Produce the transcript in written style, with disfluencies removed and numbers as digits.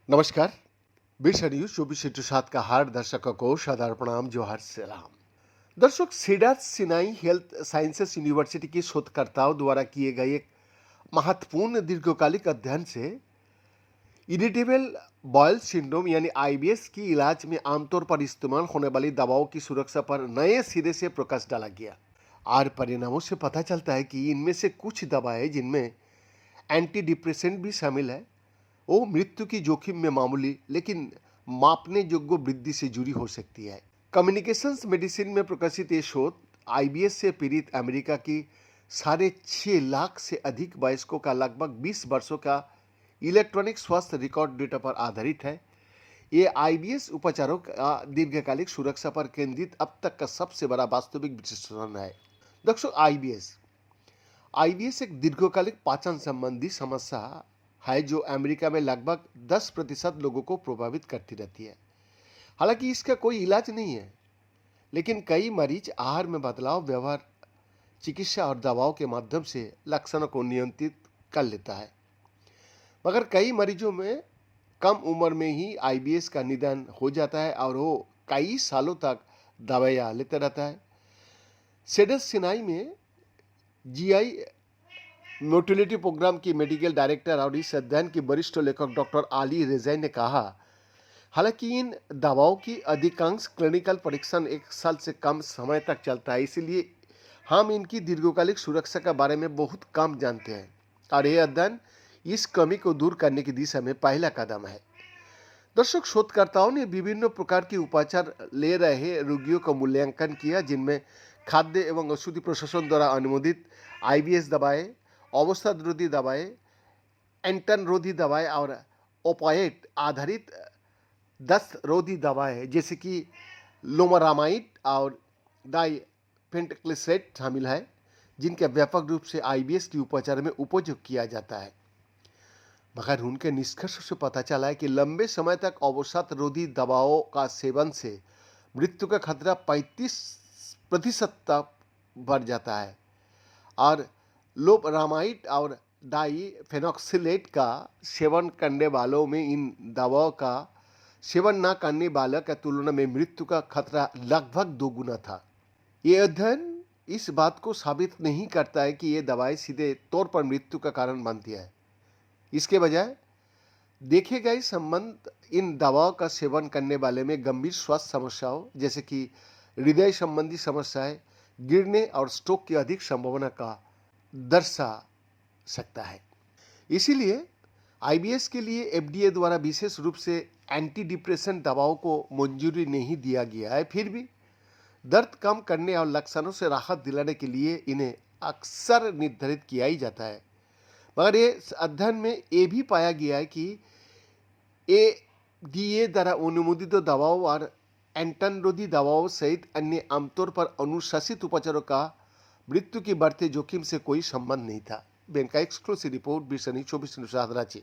नमस्कार। विशा न्यूज 24/7 का हर दर्शकों को सादर प्रणाम, जोहार सलाम। दर्शक, सीडास सिनाई हेल्थ साइंसेस यूनिवर्सिटी की शोधकर्ताओं द्वारा किए गए एक महत्वपूर्ण दीर्घकालिक अध्ययन से इरिटेबल बॉयल सिंड्रोम यानी आईबीएस की इलाज में आमतौर पर इस्तेमाल होने वाली दवाओं की सुरक्षा पर नए सिरे से प्रकाश डाला गया। और परिणामों से पता चलता है कि इनमें से कुछ दवाएं, जिनमें एंटी डिप्रेसेंट भी शामिल है, वो मृत्यु की जोखिम में मामूली लेकिन मापने योग्य वृद्धि से जुड़ी हो सकती है। कम्युनिकेशंस मेडिसिन में प्रकाशित ये शोध आईबीएस से पीड़ित अमेरिका की 6.5 लाख से अधिक वयस्कों का लगभग 20 वर्षों का इलेक्ट्रॉनिक स्वास्थ्य रिकॉर्ड डेटा पर आधारित है। ये आईबीएस उपचारों का दीर्घकालिक सुरक्षा पर केंद्रित अब तक का सबसे बड़ा वास्तविक विश्लेषण है। दोस्तों, आईबीएस आईबीएस एक दीर्घकालिक पाचन संबंधी समस्या है जो अमेरिका में लगभग 10% लोगों को प्रभावित करती रहती है। हालांकि इसका कोई इलाज नहीं है, लेकिन कई मरीज आहार में बदलाव, व्यवहार, चिकित्सा और दवाओं के माध्यम से लक्षणों को नियंत्रित कर लेता है। मगर कई मरीजों में कम उम्र में ही आईबीएस का निदान हो जाता है और वो कई सालों तक दवाइयाँ लेते रहता है। सीडस सिनाई में जीआई मोटिलिटी प्रोग्राम की मेडिकल डायरेक्टर और इस अध्ययन की वरिष्ठ लेखक डॉक्टर आली रेजाई ने कहा, हालांकि इन दवाओं की अधिकांश क्लिनिकल परीक्षण 1 साल से कम समय तक चलता है, इसलिए हम इनकी दीर्घकालिक सुरक्षा के बारे में बहुत कम जानते हैं और यह अध्ययन इस कमी को दूर करने की दिशा में पहला कदम है। दर्शक, शोधकर्ताओं ने विभिन्न प्रकार के उपचार ले रहे रोगियों का मूल्यांकन किया, जिनमें खाद्य एवं औषधि प्रशासन द्वारा अनुमोदित आईबीएस दवाएं, अवस्था रोधी दवाएं, एंटन रोधी दवाएं और ओपाइट आधारित दस्त रोधी दवाएं जैसे कि लोमरामाइड और डाइफेंटक्लिसेट शामिल है, जिनका व्यापक रूप से आईबीएस के उपचार में उपयोग किया जाता है। मगर उनके निष्कर्ष से पता चला है कि लंबे समय तक अवसाद रोधी दवाओं का सेवन से मृत्यु का खतरा 35% तक बढ़ जाता है और लोपरामाइड और डाइफेनॉक्सिलेट का सेवन करने वालों में इन दवाओं का सेवन न करने वालों की तुलना में मृत्यु का खतरा लगभग 2 गुना था। ये अध्ययन इस बात को साबित नहीं करता है कि ये दवाएं सीधे तौर पर मृत्यु का कारण बनती है। इसके बजाय देखे गए संबंध इन दवाओं का सेवन करने वाले में गंभीर स्वास्थ्य समस्याओं जैसे कि हृदय संबंधी समस्याएं, गिरने और स्ट्रोक की अधिक संभावना का दर्शा सकता है। इसीलिए आईबीएस के लिए एफडीए द्वारा विशेष रूप से एंटी डिप्रेसेंट दवाओं को मंजूरी नहीं दिया गया है। फिर भी दर्द कम करने और लक्षणों से राहत दिलाने के लिए इन्हें अक्सर निर्धारित किया ही जाता है। मगर ये अध्ययन में ये भी पाया गया है कि एफडीए द्वारा अनुमोदित दवाओं और एंटन रोधी दवाओं सहित अन्य आमतौर पर अनुशासित उपचारों का मृत्यु की बढ़ते जोखिम से कोई संबंध नहीं था। बैंक का एक्सक्लूसिव रिपोर्ट, विशा न्यूज 24/7 रांची।